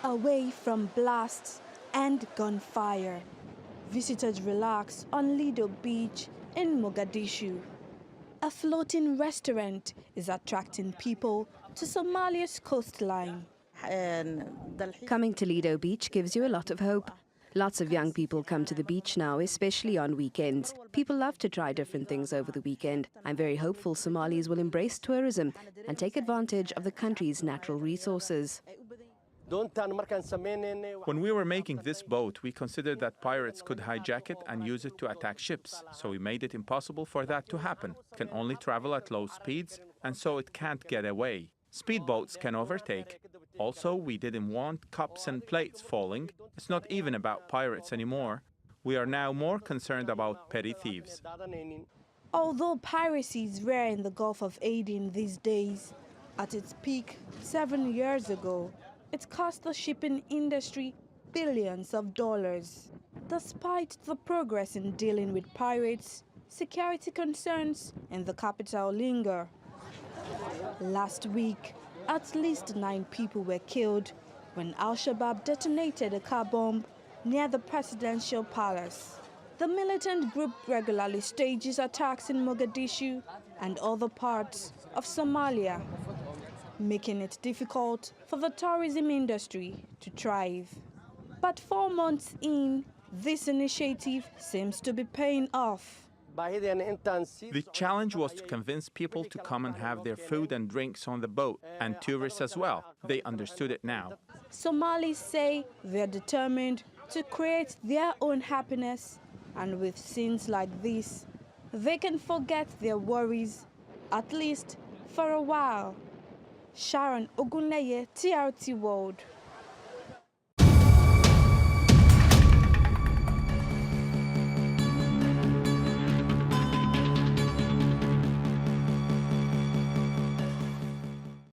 Away from blasts and gunfire, visitors relax on Lido Beach in Mogadishu. A floating restaurant is attracting people to Somalia's coastline. Coming to Lido Beach gives you a lot of hope. Lots of young people come to the beach now, especially on weekends. People love to try different things over the weekend. I'm very hopeful Somalis will embrace tourism and take advantage of the country's natural resources. When we were making this boat, we considered that pirates could hijack it and use it to attack ships. So we made it impossible for that to happen. It can only travel at low speeds, and so it can't get away. Speedboats can overtake. Also, we didn't want cups and plates falling. It's not even about pirates anymore. We are now more concerned about petty thieves. Although piracy is rare in the Gulf of Aden these days, at its peak 7 years ago, it cost the shipping industry billions of dollars. Despite the progress in dealing with pirates, security concerns in the capital linger. Last week, at least 9 people were killed when Al-Shabaab detonated a car bomb near the presidential palace. The militant group regularly stages attacks in Mogadishu and other parts of Somalia, making it difficult for the tourism industry to thrive. But 4 months in, this initiative seems to be paying off. The challenge was to convince people to come and have their food and drinks on the boat, and tourists as well. They understood it now. Somalis say they're determined to create their own happiness, and with scenes like this, they can forget their worries, at least for a while. Sharon Ogunleye, TRT World.